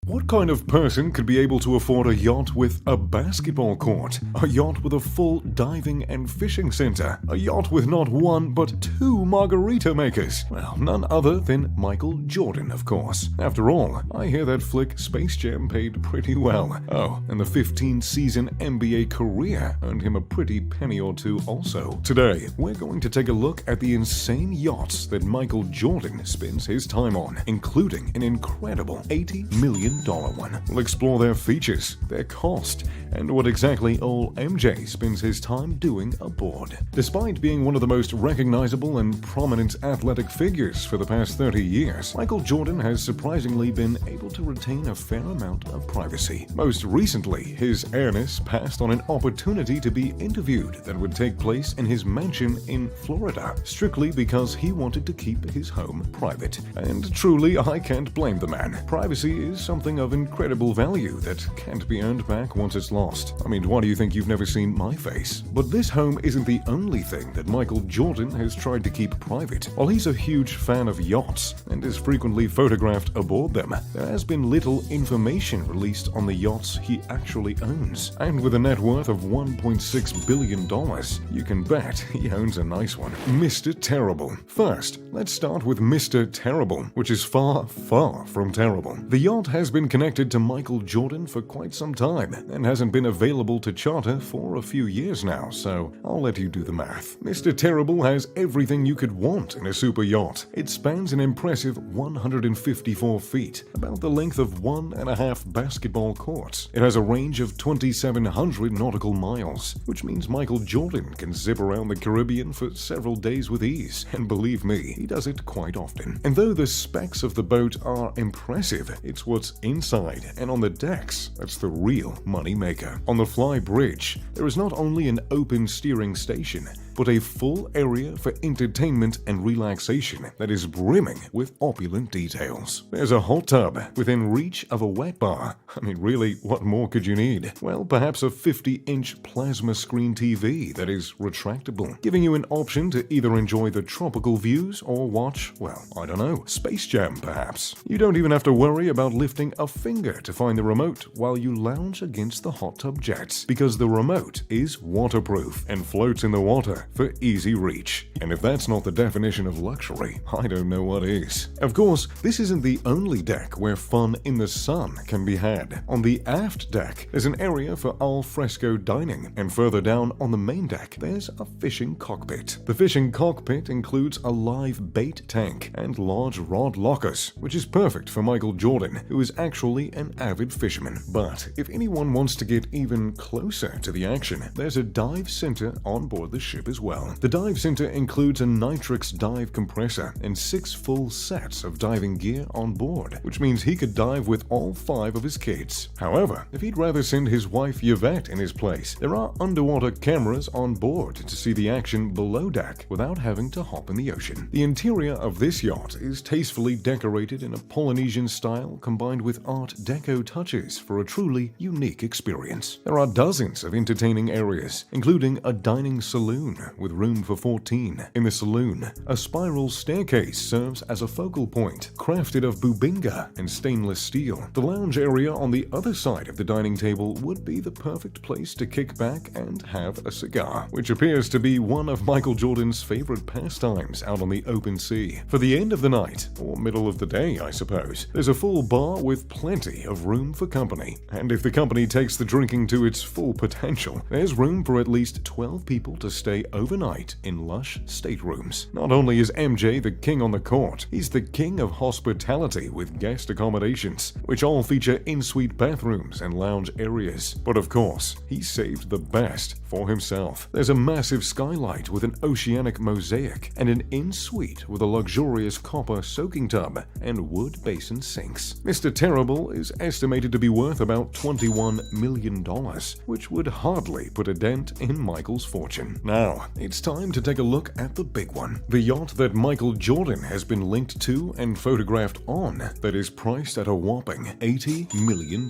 What kind of person could be able to afford a yacht with a basketball court? A yacht with a full diving and fishing center? A yacht with not one but two margarita makers? Well, none other than Michael Jordan, of course. After all, I hear that flick Space Jam paid pretty well. Oh, and the 15-season NBA career earned him a pretty penny or two also. Today, we're going to take a look at the insane yachts that Michael Jordan spends his time on, including an incredible $80 million one. We'll explore their features, their cost, and what exactly old MJ spends his time doing aboard. Despite being one of the most recognizable and prominent athletic figures for the past 30 years, Michael Jordan has surprisingly been able to retain a fair amount of privacy. Most recently, his heiress passed on an opportunity to be interviewed that would take place in his mansion in Florida, strictly because he wanted to keep his home private. And truly, I can't blame the man. Privacy is something of incredible value that can't be earned back once it's lost. I mean, why do you think you've never seen my face? But this home isn't the only thing that Michael Jordan has tried to keep private. While he's a huge fan of yachts and is frequently photographed aboard them, there has been little information released on the yachts he actually owns. And with a net worth of $1.6 billion, you can bet he owns a nice one. Mr. Terrible. First, let's start with Mr. Terrible, which is far, far from terrible. The yacht has been connected to Michael Jordan for quite some time and hasn't been available to charter for a few years now, so I'll let you do the math. Mr. Terrible has everything you could want in a super yacht. It spans an impressive 154 feet, about the length of 1.5 basketball courts. It has a range of 2,700 nautical miles, which means Michael Jordan can zip around the Caribbean for several days with ease, and believe me, he does it quite often. And though the specs of the boat are impressive, it's what's inside and on the decks that's the real money maker. On the Fly Bridge, there is not only an open steering station, but a full area for entertainment and relaxation that is brimming with opulent details. There's a hot tub within reach of a wet bar. I mean, really, what more could you need? Well, perhaps a 50-inch plasma screen TV that is retractable, giving you an option to either enjoy the tropical views or watch, well, I don't know, Space Jam perhaps. You don't even have to worry about lifting a finger to find the remote while you lounge against the hot tub jets, because the remote is waterproof and floats in the water for easy reach. And if that's not the definition of luxury, I don't know what is. Of course, this isn't the only deck where fun in the sun can be had. On the aft deck, there's an area for al fresco dining, and further down on the main deck, there's a fishing cockpit. The fishing cockpit includes a live bait tank and large rod lockers, which is perfect for Michael Jordan, who is actually an avid fisherman. But if anyone wants to get even closer to the action, there's a dive center on board the ship as well. The dive center includes a nitrix dive compressor and 6 full sets of diving gear on board, which means he could dive with all 5 of his kids. However, if he'd rather send his wife Yvette in his place, there are underwater cameras on board to see the action below deck without having to hop in the ocean. The interior of this yacht is tastefully decorated in a Polynesian style combined with Art Deco touches for a truly unique experience. There are dozens of entertaining areas, including a dining saloon with room for 14. In the saloon, a spiral staircase serves as a focal point, crafted of bubinga and stainless steel. The lounge area on the other side of the dining table would be the perfect place to kick back and have a cigar, which appears to be one of Michael Jordan's favorite pastimes out on the open sea. For the end of the night, or middle of the day, I suppose, there's a full bar with plenty of room for company. And if the company takes the drinking to its full potential, there's room for at least 12 people to stay overnight in lush staterooms. Not only is MJ the king on the court, he's the king of hospitality with guest accommodations, which all feature in-suite bathrooms and lounge areas. But of course, he saved the best for himself. There's a massive skylight with an oceanic mosaic and an in-suite with a luxurious copper soaking tub and wood basin sinks. Mr. Terrible is estimated to be worth about $21 million, which would hardly put a dent in Michael's fortune. Now, Now, it's time to take a look at the big one. The yacht that Michael Jordan has been linked to and photographed on that is priced at a whopping $80 million.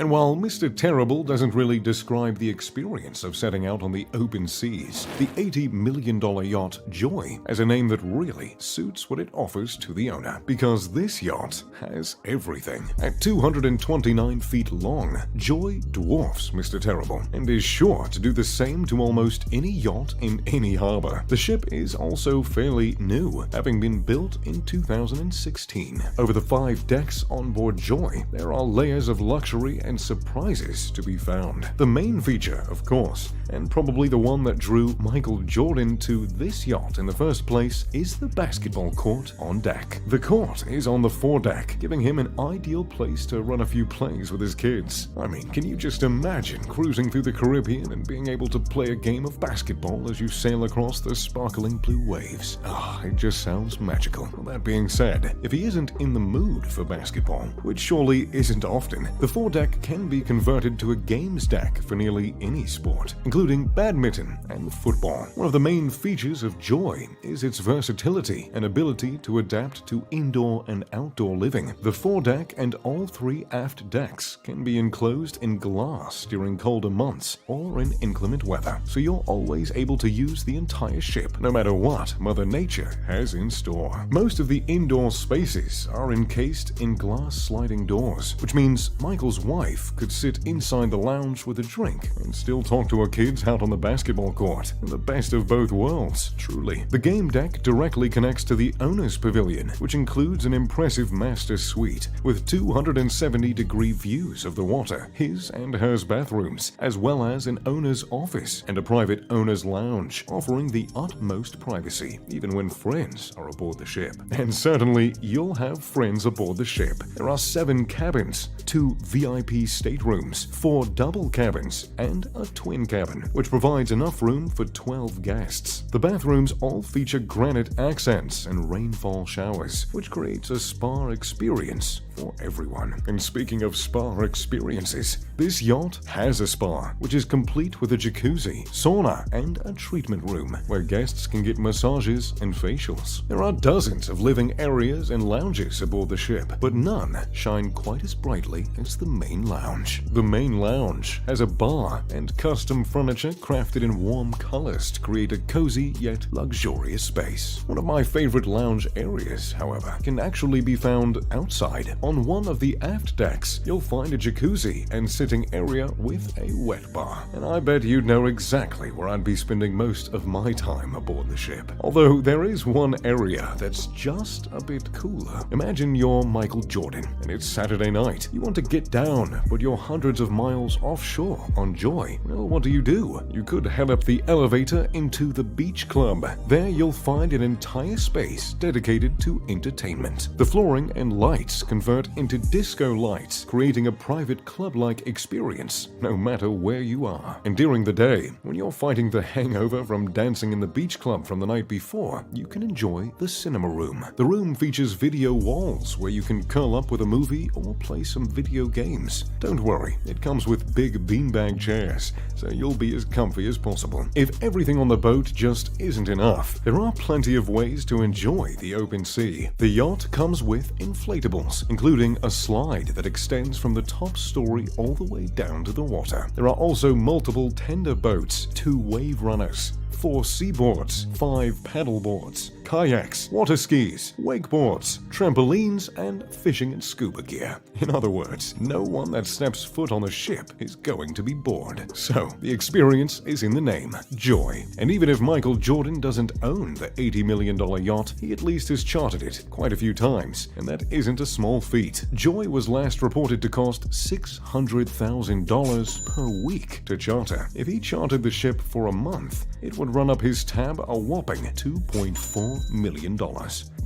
And while Mr. Terrible doesn't really describe the experience of setting out on the open seas, the $80 million yacht Joy has a name that really suits what it offers to the owner, because this yacht has everything. At 229 feet long, Joy dwarfs Mr. Terrible and is sure to do the same to almost any yacht in any harbor. The ship is also fairly new, having been built in 2016. Over the 5 decks on board Joy, there are layers of luxury and surprises to be found. The main feature, of course, and probably the one that drew Michael Jordan to this yacht in the first place, is the basketball court on deck. The court is on the foredeck, giving him an ideal place to run a few plays with his kids. I mean, can you just imagine cruising through the Caribbean and being able to play a game of basketball as you sail across the sparkling blue waves? It just sounds magical. Well, that being said, if he isn't in the mood for basketball, which surely isn't often, the foredeck can be converted to a games deck for nearly any sport, including badminton and football. One of the main features of Joy is its versatility and ability to adapt to indoor and outdoor living. The foredeck and all 3 aft decks can be enclosed in glass during colder months or in inclement weather, so you're always able to use the entire ship, no matter what Mother Nature has in store. Most of the indoor spaces are encased in glass sliding doors, which means Michael's wife could sit inside the lounge with a drink and still talk to her kids out on the basketball court. The best of both worlds, truly. The game deck directly connects to the owner's pavilion, which includes an impressive master suite with 270-degree views of the water, his and hers bathrooms, as well as an owner's office and a private owner's lounge, offering the utmost privacy, even when friends are aboard the ship. And certainly, you'll have friends aboard the ship. There are 7 cabins, 2 VIP staterooms, 4 double cabins, and a twin cabin, which provides enough room for 12 guests. The bathrooms all feature granite accents and rainfall showers, which creates a spa experience for everyone. And speaking of spa experiences, this yacht has a spa, which is complete with a jacuzzi, sauna, and a treatment room where guests can get massages and facials. There are dozens of living areas and lounges aboard the ship, but none shine quite as brightly as the main lounge. The main lounge has a bar and custom furniture crafted in warm colors to create a cozy yet luxurious space. One of my favorite lounge areas, however, can actually be found outside. On one of the aft decks, you'll find a jacuzzi and sitting area with a wet bar. And I bet you'd know exactly where I'd be spending most of my time aboard the ship. Although there is one area that's just a bit cooler. Imagine you're Michael Jordan and it's Saturday night. You want to get down, but you're hundreds of miles offshore on Joy. Well, what do? You could head up the elevator into the beach club. There you'll find an entire space dedicated to entertainment. The flooring and lights convert into disco lights, creating a private club-like experience no matter where you are. And during the day, when you're fighting the hangover from dancing in the beach club from the night before, you can enjoy the cinema room. The room features video walls where you can curl up with a movie or play some video games. Don't worry, it comes with big beanbag chairs, so you'll be as comfy as possible. If everything on the boat just isn't enough, there are plenty of ways to enjoy the open sea. The yacht comes with inflatables, including a slide that extends from the top story all the way down to the water. There are also multiple tender boats, 2 wave runners, 4 seaboards, 5 paddle boards, kayaks, water skis, wakeboards, trampolines, and fishing and scuba gear. In other words, no one that steps foot on the ship is going to be bored. So, the experience is in the name, Joy. And even if Michael Jordan doesn't own the $80 million yacht, he at least has chartered it quite a few times, and that isn't a small feat. Joy was last reported to cost $600,000 per week to charter. If he chartered the ship for a month, it would run up his tab a whopping $2.4 $4 million.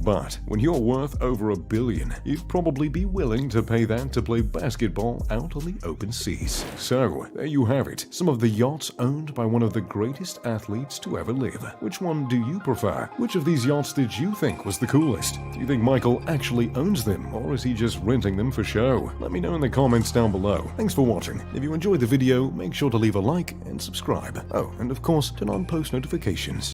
But when you're worth over $1 billion, you'd probably be willing to pay that to play basketball out on the open seas. So, there you have it, some of the yachts owned by one of the greatest athletes to ever live. Which one do you prefer? Which of these yachts did you think was the coolest? Do you think Michael actually owns them, or is he just renting them for show? Let me know in the comments down below. Thanks for watching. If you enjoyed the video, make sure to leave a like and subscribe. Oh, and of course, turn on post notifications.